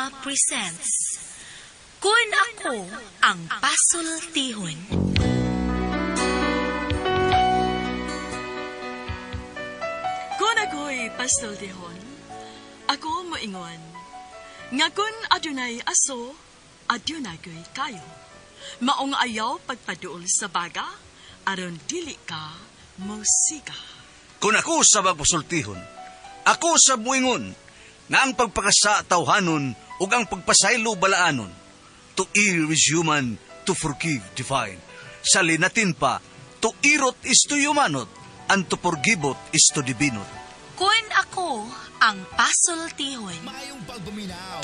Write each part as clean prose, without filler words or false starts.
Drama presents Kun Ako Ang Pasultihon. Kun ako'y pasultihon, ako moingon. Nga kun adunay aso, adunay ko'y kayo. Maong ayaw pagpaduol sa baga, aron dili ka musika. Kung ako sa magpasultihon, ako sa buingon, nga ang pagpakasa tawhanon ug ang pagpasaylo balaanon. To err is human, to forgive divine. Sa linatin pa, to irot is to humanot, and to forgivot is to divinot. Kun Ako Ang Pasultihon.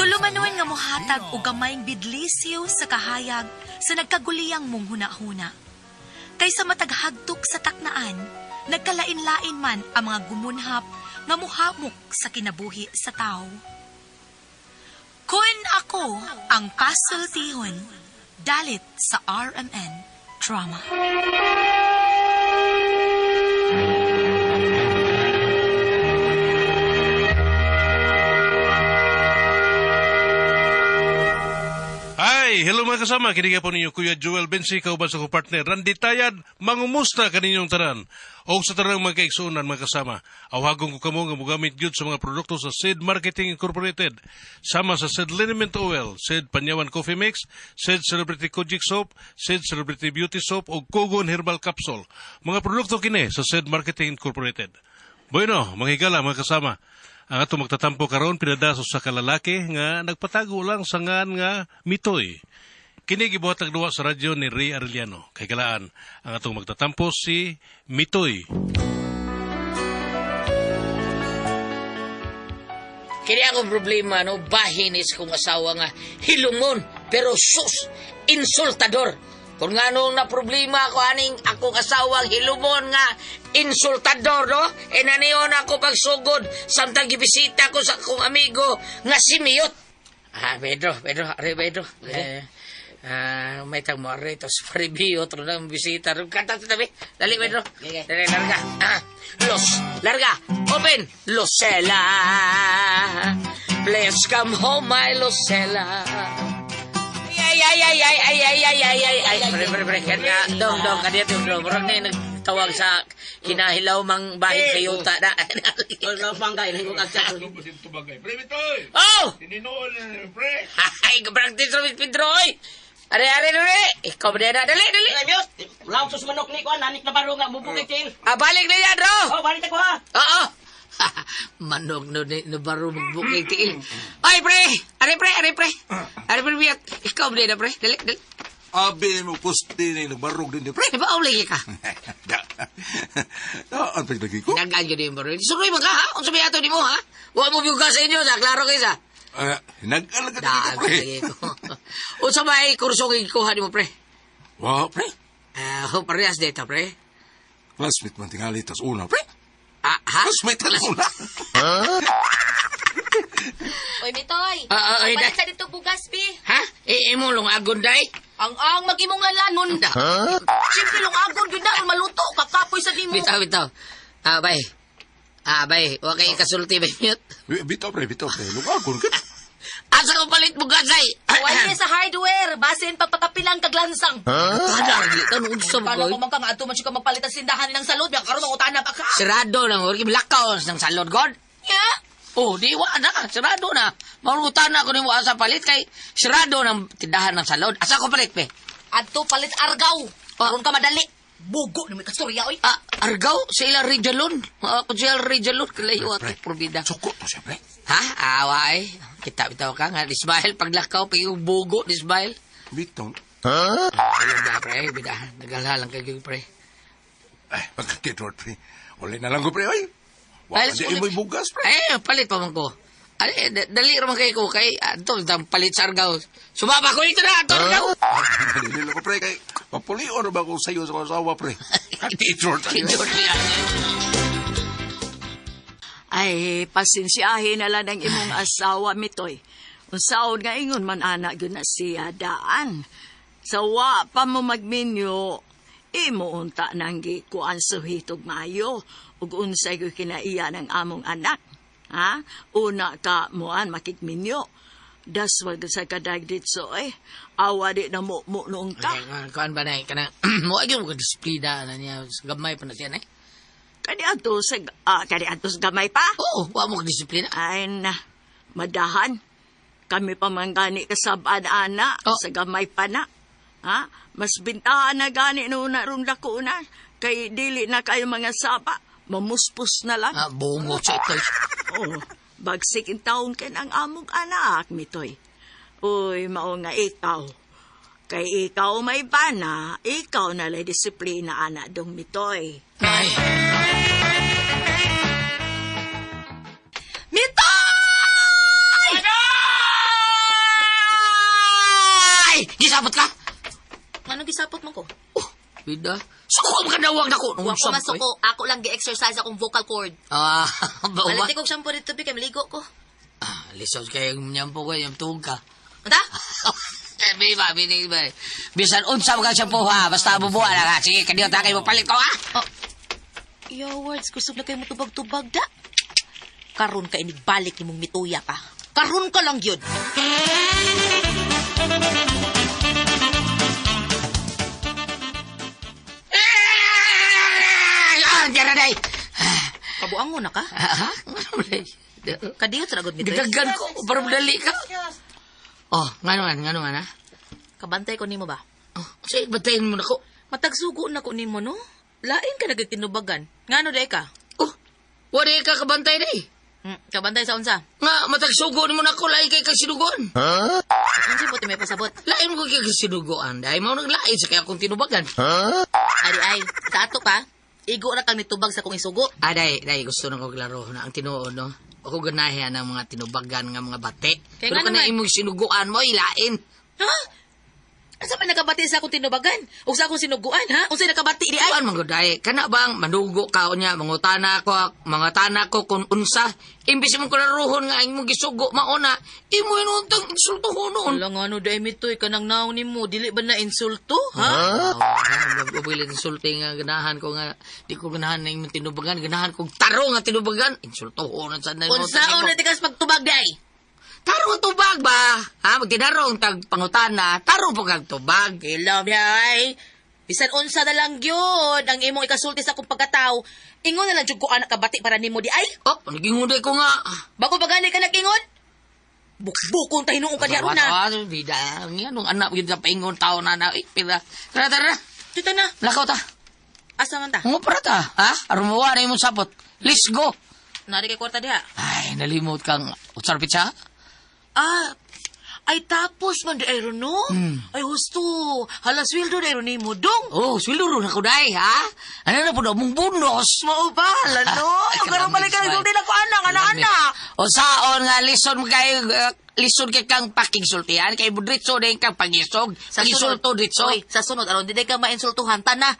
Tulumanon nga mohatag og gamayng bidlisyo sa kahayag sa nagkaguliyang mong huna-huna. Kaysa mataghagtok sa taknaan, nagkalain-lain man ang mga gumunhap nga muhamok sa kinabuhi sa tao. Kun Ako Ang Pasultihon, dalit sa RMN Drama. Ay, hello mga kasama. Kiniga po ninyo Kuya Joel Bensi, kauban sa ko partner Randy Tayad, mangumusta kaninyong tanan. O sa tarang mga kaigsuunan mga kasama, awagong ko kamo nga mugamit gyud sa mga produkto sa Seed Marketing Incorporated. Sama sa Seed Liniment Oil, Seed Panyawan Coffee Mix, Seed Celebrity Kojic Soap, Seed Celebrity Beauty Soap o Kogon Herbal Capsule. Mga produkto kini sa Seed Marketing Incorporated. Bueno, mga higala mga kasama, ang ato magtatampo karon pinadaso sa kalalaki nga nagpatago lang sa ngan nga Mitoy. Kini gibuhatag duwa sa radyo ni Ray Arellano. Kay kalaan ang atong magtatampo si Mitoy. Kini akong problema, no, bahin is kong asawa nga hilumon, pero sus, insultador. Kung nga nung na problema ako, aning akong asawang hilumon nga insultador, no? E naniyon ako pagsugod, samtang gibisita ko sa akong amigo nga si Miyot. Pedro, may tang mo rin, tos paribiyot, rin ang bisita, rin kata sa tabi. Dali, Pedro. Dali, larga. Larga. Open. Lucela. Please come home, my Lucela. Ay, pre, kaya dong, kanya dong, bro, na nagtawag sa kinahilaw mang bahit kayo ta na. Oh! Ay, practice rin, Pedro, oy! Are, ikaw ba na, dali! Law sus manok ni ko, nanik na baro nga, mubukit ting. Balik na yan, bro! Oh, balik ko ha! Oo! Manok no baro magbukay tiil. Ay, pre! Are, pre! Are, biyat. Ikaw ba na, pre? Dali. Abi mo pusti na nagbarog din, pre. Di ba, ulay ka? Ang paglagi ko? Nagaan ka din, bro. Sunoy mo ka, ha? Kung sabi ato di mo, ha? Huwag mo biuga sa inyo, sa klaro kayo, sa? Nag-alaga din ko, pre. O sa may kursong ikuha di mo, pre? Wow, pre. Parehas dito, pre? Classmate man tingali, tas una, pre. Ha? Classmate tas una. Oy, Mitoy. Ay, Balik sa dito bugas, Bi. Ha? Imo long agon, day? Ang mag-imong nga lanon. Siyempre, lungagon, yun na, maluto, kakapoy sa dimo. Bitaw. Bay. Bay, huwag kayo kasulti, bay, mute. Bito, pre. Lugagon ka. Asa ko palit mo gasay? Huwag sa hardware, basin pagpatapilang kaglansang. Tanong sa Paano mga ko man ka nga, ato man siya ka magpalitan sindahan ng salod, yung karoon mga utana pa ka. sirado lang, huwag lakaw ng salod, God. Yeah. Oh, di na, sirado na. Maulutan na ako ni mo asa palit kay sirado ng tindahan ng salod. Asa ko palit, pe? Ato palit argaw. Karoon ka madali. Bugo na may kasturya, oy. Argaw, sa ilang rejalon. Kung sa ilang rejalon, kalayo at probida. Suko to siya, pre. Ha? Away. Kita-bitaw ka nga. Dismail, paglakaw, pag bugo, dismail. Bito. Ayun na, pre. Bida, nagalalang kayo, pre. Ay, pagkakitward, pre. Uli na lang ko, pre, ay. Wala siya imo'y bugas, pre. Palit pa man ko. Dali raman kayo ko. Kay, palit sa argaw. Sumama ko ito na, argaw. Dili lang ko, pre, kay papulion na ba ko sa'yo sa kasawa, pre? Kitward. Ay, pasensyahin na lang ng imong asawa, Mitoy. Unsaon nga ingon man anak yun na siya daan. Sawa pa mo magminyo, imo unta nang gikuan suhitog mayo, ug unsay ko kinaiya ng among anak. Ha? Una ka moan makikminyo. Daswag sa kadag ditso eh. Awa di na mo noong ka. Kuan ba na kana mo agyo mo disiplina na niya sa gamay pa na siya eh. Kani ato sa gamay pa. Oo, wa mo disiplina. Ay na, madahan. Kami pa man gani kasabaan ana Oh. sa gamay pa na. Ha? Mas bintahan na gani no na rong dako na. Kay dili na kayo mga sapa. Mamuspos na lang. Ah, bungo siya ito. Oh, bagsik in taon ken ang among anak, mitoy. Uy, mao nga ikaw. Kay ikaw may bana, ikaw na lay disiplina anak dong mitoy. Ay, Mitoy! ay, gisabot ka. Anong gisapot mo ko? Oh, bida. Suko ka dawag nako. Wa ko masuko. Ako lang gi-exercise akong vocal cord. Ah, bawa. Malati kong shampoo dito, kay maligo ko. Ah, lisod kayo nyampo ko, yung tuwag ka. Anta? Sabi ba, binig ba? Bisan unsa mo ka siya po ha, basta bubuha na ka. Sige, kaniyot na kayo mapalit ko ha. Yo, words, gusto na kayo matubag-tubag da. Karon ka inibalik ni mong mituya pa. Karon ka lang yun. Diyan na day. Kabuango na ka? Ha? Kadiyot sa lagod mituy. Gidagan ko, para madali ka. Oh, nga naman ha? Kabantay ko nimo ba? Oh, sige, batayin mo na ko. Matagsugo na ko nimo no? Lain ka nagtinubagan. Ngano day ka? Oh, wala ka kabantay day. Kabantay sa unsa? Nga, matagsugo mo na ko, lain kay kasinugon. Unsa mo ti may pasabot? Lain mo kay kasinugoan, dahil mo naglain sa kaya akong tinubagan. Ay, sa ato pa, igo na kang nitubag sa kong isugo. Ah, day, gusto na ko klaro na ang tinuod, no? Ako ganahe ng mga tinubagan nga mga bate. Kaya Pero nga kana naman. imong sinuguan mo, ilain. Ha? Asa pa nakabati sa akong tinubagan? O sa akong sinuguan, ha? Unsay nakabati di ay? Kuan manggoday, kana bang manugo ka o niya, mga tana ko kung unsa. Imbis mo klaruhon nga imong gisugo mauna, imo inuntang insultuhon. Wala nga no, day mitoy, kanang naon mo, dili ba na insulto, ha? Mabubilit insulting nga ganahan ko nga, di ko ganahan na imong tinubagan, ganahan kong taro nga tinubagan, insultuhon sa na Unsaon na tikas pagtubag day? Tarong tubag ba? Ha, magtinarong tag pangutana, tarong po kag tubag. Ilaw day. Bisan unsa na lang yun, ang imong ikasulti sa akong pagkatao, ingon na lang jud ko anak kabati para nimo di ay. Oh, naginguday ko nga. Bago ba gani ka nag-ingon? Bukbukon tayo noong kanyaro na. Bida, nga nung anak yun sa paingon tao na na, pila. Tara. Dito na. Lakaw ta. Asa man ta? Mga para ta, ha? Arumawa na imong sapot. Let's go. Nari kay kwarta diha. Ay, nalimot kang utsar pitsa. Ay tapos man di ayro no? Ay husto. Hala sweldo di ayro ni mo dong. Oh, swiluro na ko day, ha? Ano na po na mong bundos? Mao ba? Hala no? Karang balik ka nagsulti na ko anak. O saon nga lison kay lison kay kang pakingsultihan kay budritso din kang pagisog. Pagisulto ditso. Oy, sa sunod aron di ka mainsultuhan tana.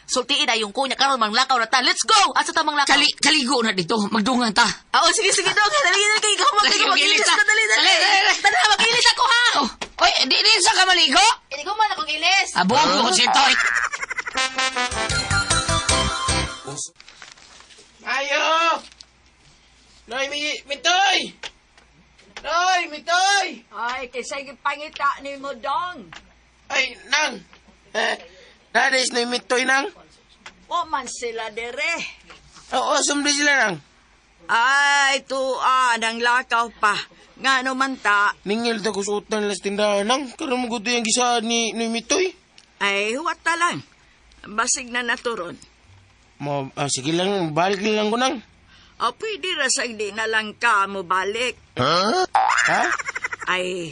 Sultiin ay yung kunya karon manglakaw na ta. Let's go. Asa ta manglakaw? Kaligo na dito, magdungan ta. Sige dong. Dali kay ikaw Magilis ka ka. dali. Dali. Tara magilis ako ha. Oh, oy, di sa ka maligo? Hindi ko man akong ilis. Abong ko si Toy. Ayo! Noy, Mitoy! Noy, Mitoy! Ay, kisay pangita ni mo dong. Ay, Nang! Nadis na Mitoy, Nang? O man sila dere. Oo, sumli sila, Nang. Ay, nang lakaw pa. Nga naman ta, Ningil ta ko suotan las tindahan, Nang. Karang maguto yung gisa ni Mitoy. ay huwat ta lang. Basig na naturon. Sige lang, balik lang ko, Nang. O pwede rasag di na lang ka mo balik. Ha? Ay,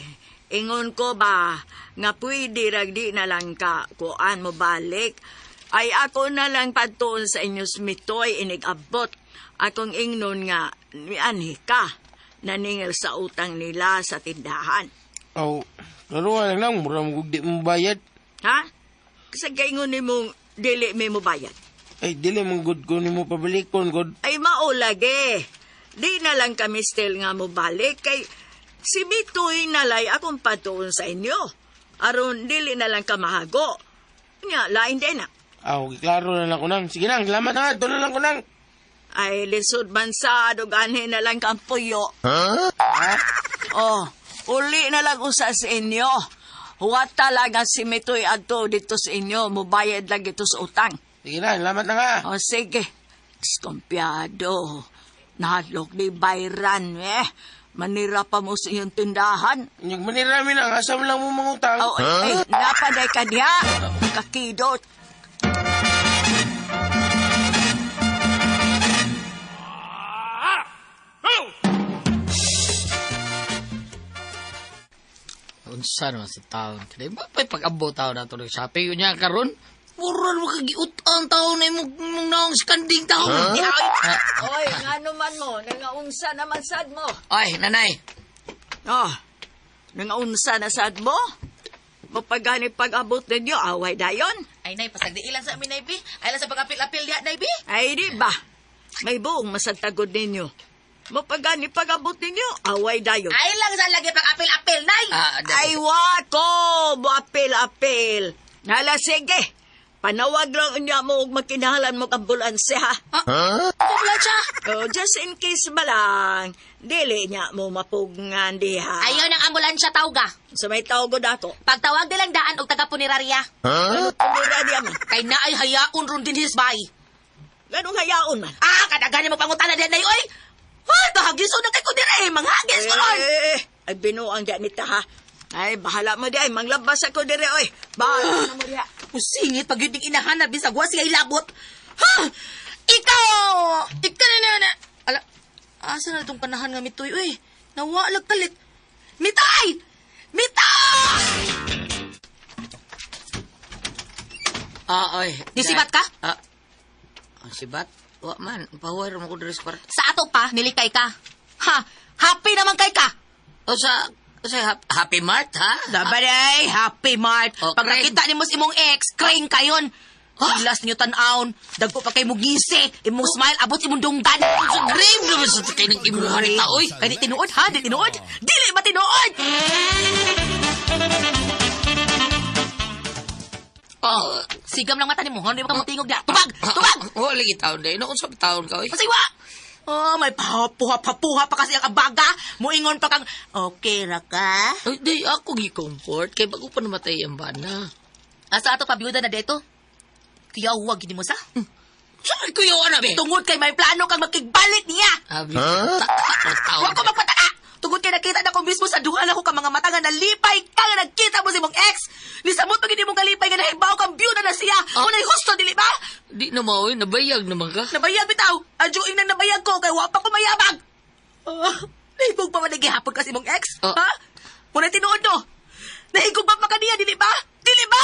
ingon ko ba, nga pwede rag di na lang ka kuan mo balik. Ay ako na lang patuon sa inyo smitoy inig-abot. Akong ingnon nga, anhi ka, naningil sa utang nila sa tindahan. Oh, laro lang, Nang. Murang di mo bayad. Ha? Kasi kaingon ni mong dili may mo bayad. Ay, dili mong good ko ni mo pabalikon, God. Ay maulage. Di na lang kami still nga mo balik kay si Mitoy nalay akong patuon sa inyo. Aron dili na lang ka mahago. Nga, lain din na. Klaro na lang ko, Nang. Sige, Nang. Salamat na. Ito na lang ko, Nang. Ay, lisod man sa aduganhin na lang kang puyo. Ha? Oh, uli na lang usa sa inyo. Huwag talaga si Mitoy adto dito sa inyo. Mubayad lang ito sa utang. Sige na, salamat na nga. O sige, diskumpiyado. Nahadlok ni Bayran, manira pa mo sa iyong tindahan. Yung manirami lang, asam lang mo mangutang. Oh, napaday ka niya. Kakidot. Unsa naman sa taon? Kaya ba pa'y pag-abo taon na ito ng shopping yun niya karon? Mura mo kagiut ang taon na mong naong skanding taon. Oy, nga naman mo. Nangaunsa naman sad mo. Ay, nanay. Oh, nangaunsa na sad mo? Mapagani pag-abot ninyo, away dayon. Ay, nay, pasagdi ilan sa amin, nay, bi. Ay, lang sa pag-apil-apil diya, nay, bi. Ay, di ba? May buong masagtagod ninyo. Mapagani pag-abot ninyo, away dayon. Ay, lang sa lagi pag-apil-apil, nay. Ay, wako! Buapil-apil. Nala, sige. Panawag lang niya mo ug makinahalan mo ambulansya, ha? Ambulansya? Oh, just in case ba lang, dili niya mo mapugngan diha. Ayaw ng ambulansya, tawga. Sa may tawgo dato. Pagtawag nilang daan og taga-punerarya. Ano tumira diya man? Kay na ay hayaon ron din hisbay. Ganong hayaon man? Kadagan mo pangutana din, nay, oy. Hagis na kay ko dire, manghagis ko ron. Ay, binuang diya nita, ha? Ay, bahala mo diya. Manglabas ako dire, oy. Bahala na mo diya. Musingit pag yun yung inahanap, bisag wa siya ilabot. Ha! Ikaw! Ikaw na. Ala, asa na itong panahan nga mitoy, uy. Nawalag kalit. Mitay! Mitay! Oy. Nisibat ka? Sibat? Wa man, pawar mo ko diri sa kwarto. Sa ato pa, nilikay ka. Ha! Happy naman kay ka! O sa Happy Mart, ha? Dabaday, Happy Mart. Oh, Pag crane. nakita ni mo si imong ex, crane kayon. Ilas niyo tan-aon, dagko pa kay mo gisi, imong smile, abot imong dunggan. Sa grave naman sa takay ng imuhan ni taoy. Kaya di tinuod ha, di tinuod. Dili ba tinuod? Sigam lang mata ni mo, hindi mo ka matingog na. Tubag! Tubag! Wala taon dahil. Noon sa taon ka, oy. Pasiwa! May papuha pa kasi ang abaga. Muingon pa kang, okay ra ka? Ay, di ako gi-comfort. Kaya bago pa namatay ang bana. Asa ato pa biyuda na deto? Kaya huwag gini mo sa? Saan ko yung be? Tungod kay may plano kang makigbalik niya. Abi, taon. Huwag ko magpataka! Tungod kay nakita na ko mismo sa duha ako ka mga mata nga nalipay ka nga nagkita mo si mong ex. Nisamot pag hindi mong kalipay nga nahibaw kang biyuda na siya. Unay husto, dili ba? Di na mo, nabayag naman ka. Nabayag bitaw. Adjuing nang nabayag ko kay wapa ko mayabag. Nahibog pa man nagihapon kasi mong ex? Ha? Muna tinuod no. Nahigog pa ka niya, dili ba? Dili ba?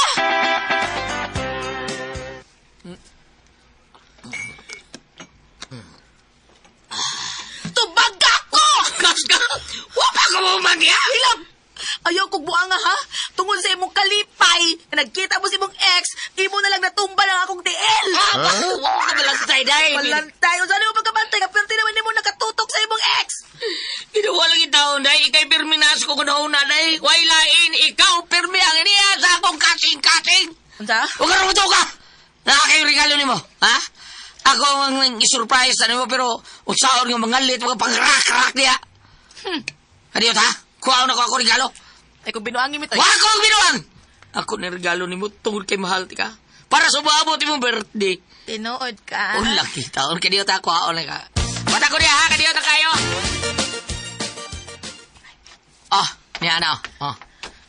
Tubaga ko! Kaska! Wapa ka mo magya! Hilam! Ayaw kong buanga ha. Tungod sa imong kalipay, na nagkita mo si imong ex, imo na lang natumba lang akong DL. Wapa ka malang day. Malantay. Saan mo pagkabantay? Kapirti naman mo nakatutok sa imong ex. Ginawa lang itaon, day. Ikay pirminas ko kunaw na, day. Wailain, ikaw pirmi ang iniya sa akong kasing-kasing. Unsa? Huwag ka rumuto ka! Nakakayong regalo ni mo, ha? Ako ang isurprise na mo, pero usaon ng mga lit, mga pang-rak-rak niya. Adiyot, ha? Kuha na ko ako regalo. Ay kung binuangin mo ito. Wag ko ang binuang! Ako na regalo ni mo, tungkol kay mahal ka. Para sa umabot mo birthday. Tinuod ka. Ulang kita, on kadiyot ako, haon na ka. Mata ko niya, ha? Kadiyot na kayo. Niya na,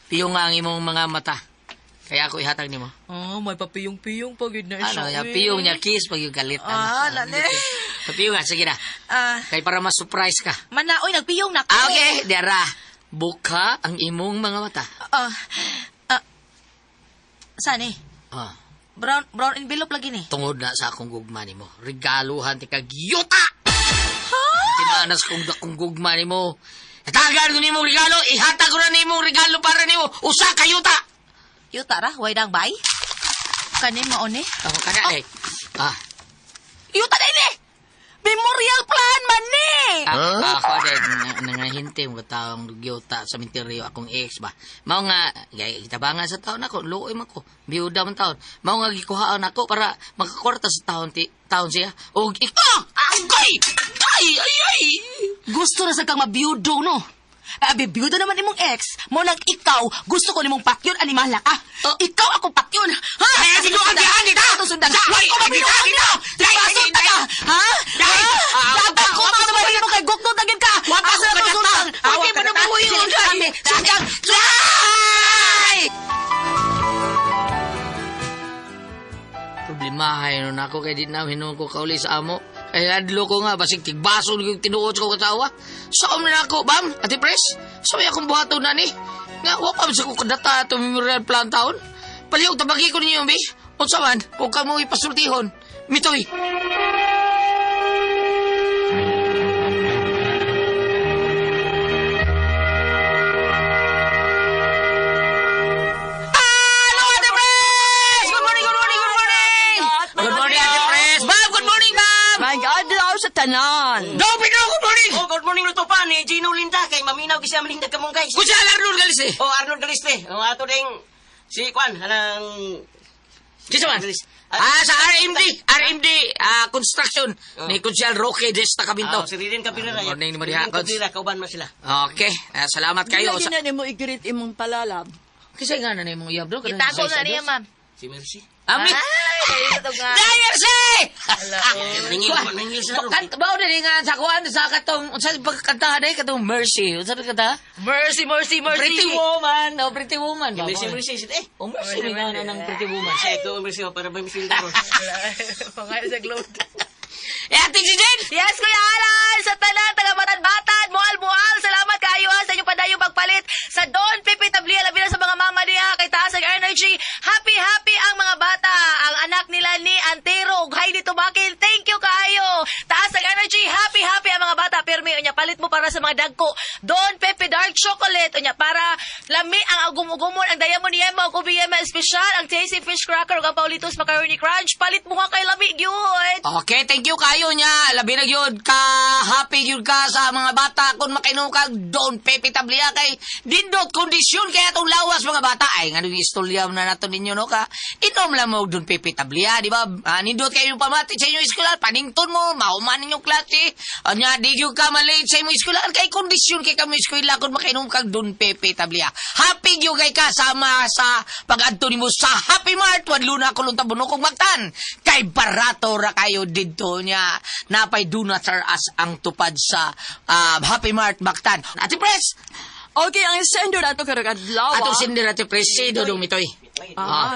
piyong nga ang imong mga mata. Kaya ako ihatag ni mo. May papiyong-piyong pag yun na Ano, yung piyong niya, kiss pag yung galit. lali. Papiyong nga, sige na. Kaya para ma-surprise ka. Manaoy, nagpiyong na ko. Okay, Dara. Buka ang imong mga mata. Saan eh? Brown envelope lagi ni. Tungod na sa akong gugma ni mo. Regaluhan ti kag yuta! Tinanas kong dakong gugma ni mo. Natagaan ko ni mong regalo, ihatag ko na ni mong regalo para ni mo. Usa ka yuta! Yuta ra, way dang bay? Kanin maone? Ako ka na, eh. Yuta na ini! Memorial plan man ni! Ako din, nangahinti mo taong yuta sa minteryo akong ex ba. Mao nga, kita ba nga sa taon ako, looy man ko, biyuda man taon. Mao nga gikuhaan ako para makakwarta sa taon siya. O, agay! Ay! Gusto na sa kang mabiyudo, no? Bibiyuda naman imong ex, mo nang ikaw, gusto ko nimong pakyon, animala ka. Ikaw ako pakyon. Ha? Ay, sige, ang dihan nito! Sundan. Sa- Why ko mabinuhan nito? Tigbasun ta ka! Ha? Dapat ko masabahin mo kay Gokno tagin ka! Wag ako Asa na kadata. sultan? Awag Okay, kadata. manubuhi yun. Dami. Sundan. Problemahay nun ako kay di na hinuon ko kauli sa amo. Kaya adlo ko nga, basig tigbaso yung tinuot ko katawa. Saan na ako, bam? Ate Pres? Saan akong buhato na ni? Nga, wapam sa ko kadata ito memorial plan taon. Palihog, tabagi ko ninyo, bi. Unsa man, kung ka mo ipasultihon. Mitoy. Hello, Ate Pres! Good morning, good morning, good morning! Good morning, Ate Pres! Ma'am, good morning, ma'am! My God, daw sa tanan. No, Pedro, good morning! Oh, good morning luto pa ni Gino Linda kay maminaw kasi malindag ka mong guys. Kung siya Arnold Galis eh. Oh, Arnold Galiste. Oh, ato ding si Kwan, anang Sisa man? Sa RMD Construction. Ni Kunsyal Roque Desta Kabinto. si Ridin Kapirera. Morning ni Maria Cons. Kapirera, kauban mo sila. Okay, salamat kayo. Lagi na mo igirit imong palalab. Kasi nga na na yung iyab, bro. Itago na niya, ma'am. Si Mercy. Ami! Ay, ito nga. Dayersi! Ningil ko, ningil sila. Bao na nga sa kuhan sa katong, sa pagkantahan ay katong Mercy. Unsa na kanta? Mercy, mercy, mercy. Pretty Woman. Oh, Pretty Woman. Si Mercy, Mercy. Oh, Mercy nga na ng Pretty Woman. Siya ito, Mercy, para ba Mercy ko. Pangalan sa globe. Ating si Jen! Yes, Kuya Alan! Sa tanan, taga-batad-batad, mual-mual, salamat kayo sa inyong padayong pagpalit sa Don Pipi Tablia, labi na sa mga mama niya, kay Taas ang Energy. Happy ang mga bata, ang anak nila ni Antero, Heidi Tubakin, thank you kayo. Taas ang Energy, happy ang mga bata. Pirmi, unya, palit mo para sa mga dagko. Don Pepe Dark Chocolate, unya, para lami ang agumugumon, ang Diamond Yema, Kubi Yema Special, ang Tasty Fish Cracker, ang Paulitos Macaroni Crunch, palit mo nga kay lami, gyud. Okay, thank you kayo niya. Labi na yun ka, happy yun ka sa mga bata. Kung makinom ka, don't pepe tablia kay dindot kondisyon kaya itong lawas mga bata. Ay, nga nung istorya na nato ninyo no ka. Inom lang mo don't pepe tablia, di ba? Nindot kayo yung pamati sa inyong eskwela. Panington mo, mauman ninyong klase. Anya, di yun ka malate sa inyong eskwela. Kay kondisyon kay kami eskwela kung makinom ka, don't pepe tablia. Happy yun kay kasama sa pag-adto mo sa Happy Mart. Wadlo na kulong tabuno kong magtan. Kay barato ra kayo dito niya. Napay do not as ang tupad sa Happy Mart Baktan. Ate Pres! Okay, ang sender ato karakadlaw. Atong sindir Ate Pres, si Dudong Mitoy.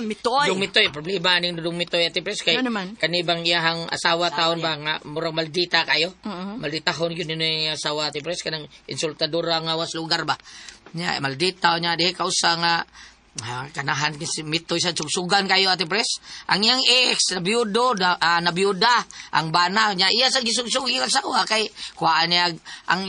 Mitoy. Dudong Mitoy, problema ning Dudong Mitoy Ate Pres kay Ano naman? kanibang iyahang asawa taon ba nga murang maldita kayo. Malditahon yun yung asawa Ate Pres kanang insultadora nga was lugar ba. Nya maldita nya dihe kausa nga kanahan si Mitoy sa sugsugan kayo Ate Pres. Ang iyang ex nabiyuda ang bana niya iya sa gisugsug iyang asawa kay kuhaan niya ang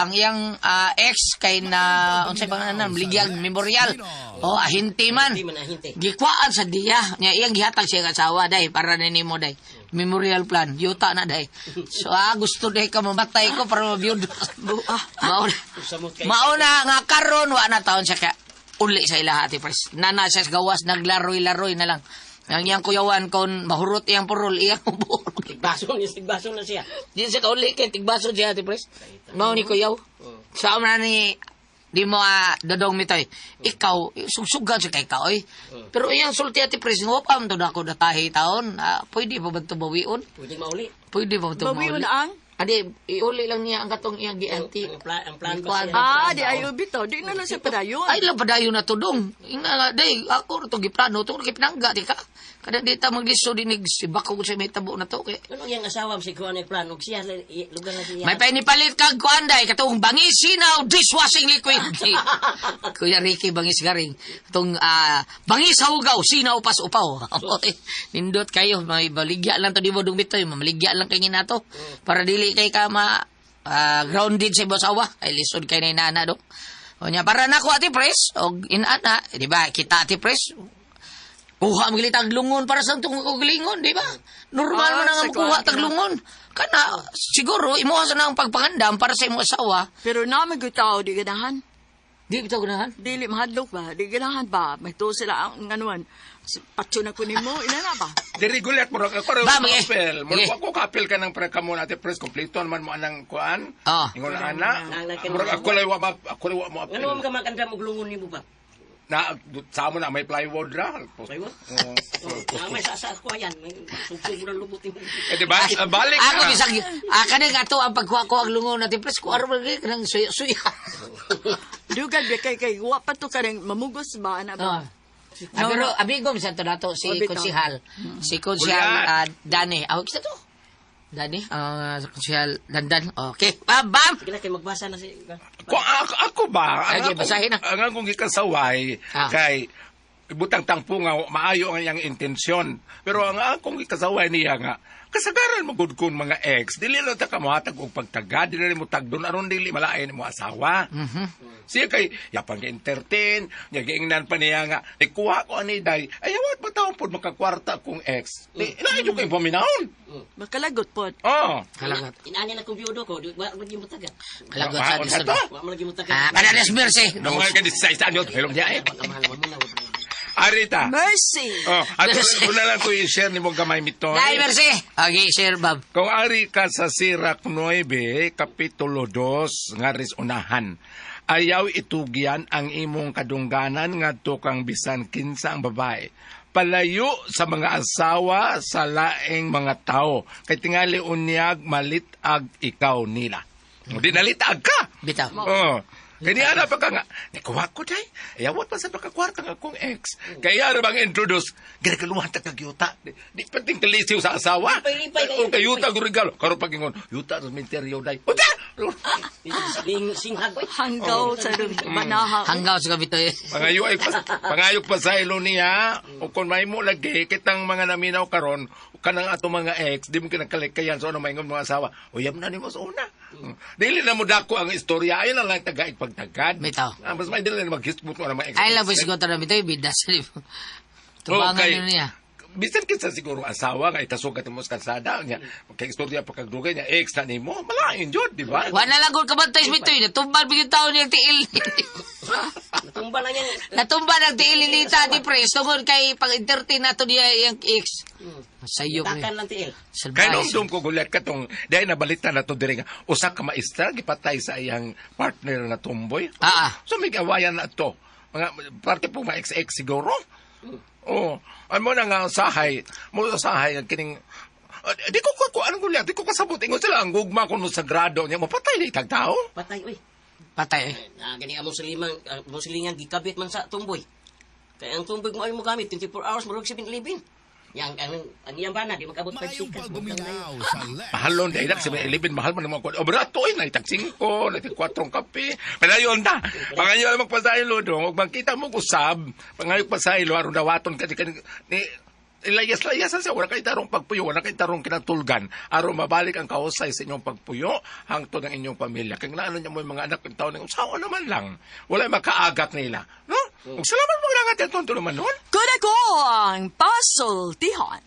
iyang ex kay na unsay pangalan ligyag memorial o ahinti man Hindi man ahinte. gikwaan sa diya niya iyang gihatag siya asawa day para nimo day memorial plan yuta na day so gusto day ka mamatay ko para mabiyud mauna nga karon wa na taon siya ka uli sa ilaha Ate Pres. Nana siya sa gawas, naglaroy-laroy na lang. Ang iyang kuyawan, kung mahurot iyang purol, iyang buhok. Tigbaso na siya. Di siya kauli, kaya tigbaso siya Ate Pres. Mao ni kuyaw. Sa na ni, di mo Dodong Mitoy. Ikaw, sugsugan siya kay ka, oy. Pero iyang sulti Ate Pres, ngopam to na ako datahi taon. Pwede ba ba ito bawion? Pwede mauli. Pwede ba ito Bawiyon mauli? ang? Adi, iuli lang niya ang katong iyang gianti. Ang plan Kuwan. ba siya? Di ayo bitaw. Di na lang siya padayon. Ay, lang padayon na to dong. Inga, day, ako ito giplano, ito gipinangga, di ka. Kada di ta magliso dinig, si bako ko sa may tabo na to. Kaya. Ano yung asawa si Kuan ay plan? Ug siya lugar na siya. May painipalit kag kuanday, katong bangis sinaw, dishwashing liquid. Kuya Ricky, bangis garing. Katong bangis haugaw, sinaw pas upaw. Nindot kayo, may baligya lang to di mo dumitoy, mamaligya lang kayo na to. Para dili kay ka grounded sa basawa, ay lisod kay na inana do. O nya, para na ko Ate Pres, o inana, di ba, kita Ate Pres, kuha magili taglungon para sa itong kagalingon, di ba? Normal mo na nga makuha taglungon. Kana, siguro, imuha sa na ang pagpangandam para sa imong asawa. Pero na magutaw di ganahan. Di bitaw ganahan. Dili mahadlok ba? Di ganahan ba? May to sila ang nganuan. Patso na kunin mo, ina na ba? Dirigulat mo rin. Ako rin Ba, mga- kapil. mga- Ako kapil ka ng prekamo natin, press. Kompleto naman mo anang kuan. Oh. Ingon na ana. Nalaki Murag mo. ako lang mo apil. Ano mo ka maganda mo glungon ni mo ba? Na, sa mo na, may plywood ra. Plywood? Oo. May sa ko ayan. May sugsug mo ng lubot ni mo. Eh, di ba? Balik Ako na. bisag kaning ato ang pagkuha ko ang lungaw natin pres ko araw lagi kanang suya. Dugad ba kay wa pa to kanang mamugos ba na ba? Pero abigom sa to nato si Abitaw. konsihal. Si Kuya. konsihal Dani. Aw kita to. Dani, konsihal Dandan. Okay. Bam. Sige na kayo magbasa na si... Ako ba? Sige, basahin na. Ang akong gikasaway, Ah. kay butang tangpo nga, maayo ang iyang intensyon. Pero ang akong gikasaway niya nga, kasagaran mo gud kun mga ex, dili lang ta kamuhatag og pagtagad, dili mo tagdon aron dili malain mo asawa. Siya kay yapang entertain, nya giingnan pa niya nga, ikuha ko ani day, ayawat ba taon pod makakwarta kong ex. Ilayo kay paminahon. Makalagot po. Oh. Kalagat. Inani na kong biyudo ko. Wa mo lagi mo taga. Kalagat sa Ano diso. to? Wa mo lagi mo taga. Kanares mercy. Nung mga ka-16 anyos, hilong niya eh. Mahal mo na. Arita. Mercy! Oh, at una lang ko i-share ni mong gamay mito. Dai mercy. Okay, sir Bob. Kung ari ka sa Sirach 9, Kapitulo 2, nga ris unahan, ayaw itugyan ang imong kadungganan ngadto kang bisan kinsa ang babae. Palayo sa mga asawa sa laing mga tao. Kay tingali unyag malitag ikaw nila. Di nalitag ka. Bitaw. Oh. Kaya na pa ka nga, nakuha ko day. Ayawat pa sa pagkakwarta ng akong ex. Kaya na bang introduce, ginagaluhan ta kag yuta. Di pating kalisiw sa asawa. Lipay-lipay kayo. O kay yuta ko regalo. Karon pag ingon, yuta sa minteryo day. Uta! Singhag. Hanggaw sa manaha. Hanggaw sa kabitoy. Pangayok pa sa ilo niya. O kung may mo lagi, kitang mga naminaw karon, kanang ato mga ex, di mo kinakalikayan sa ano maingon mga asawa. Uyam na ni mo sa una. Dili na mo dako ang istorya. Ayun na lang tagaig pagtagad. Bitaw. Mas may dili na mag-hisbut mo na mga ex. Ay lang po siguro na bitoy bidas. Tubangan Okay. yun niya. Bisan kinsa siguro asawa nga itasugat mo sa kalsada niya. Kay istorya pagkagdugay niya, ex na nimo, malain jud, di ba? Wala lang kung kabantay sa bitoy. Natumbal bigyan tao niyang tiil. Natumba na yan. Natumba ng tiil ni Tati Pres. Tungkol kay pag-entertain nato niya yung ex. Masayok Takan niya. lang tiil. Kay Salbahe. nung ko gulat ka tong, dahil nabalitan na to diri nga, usa ka maestra, gipatay sa iyang partner na tumboy. So may gawayan na to. Mga parte po mga ex-ex siguro. Oh, ano mo na nga usahay, mo usahay ang kining di ko anong gulat, di ko kasabot ingon sila ang gugma kuno sa grado niya, mapatay na itag tao. Patay, uy. Patay. Gani ang musilingan gikabit man sa tumboy. Kaya ang tumboy mo ay mo gamit 24 hours mo 7-11. Yang ang iyang bana di magabot 5 sikas. Mahalon dahil sa 11, mahal man naman ko. O brato na itag 5, na itag 4 kape. Panayon na. Pangayon na magpasaylo dong. Huwag magkita mo kusab. Pangayon pasaylo, aron dawaton ka. Ilayas-layasan siya. Wala kayo tarong pagpuyo. Wala kayo tarong kinatulgan. Aron mabalik ang kausay sa inyong pagpuyo hangtod ng inyong pamilya. Kaya naano niya mo yung mga anak ng taon ng usawa naman lang. Wala makaagat nila. No? Salamat mo nga nga naman nun. Kuna ko ang pasultihan.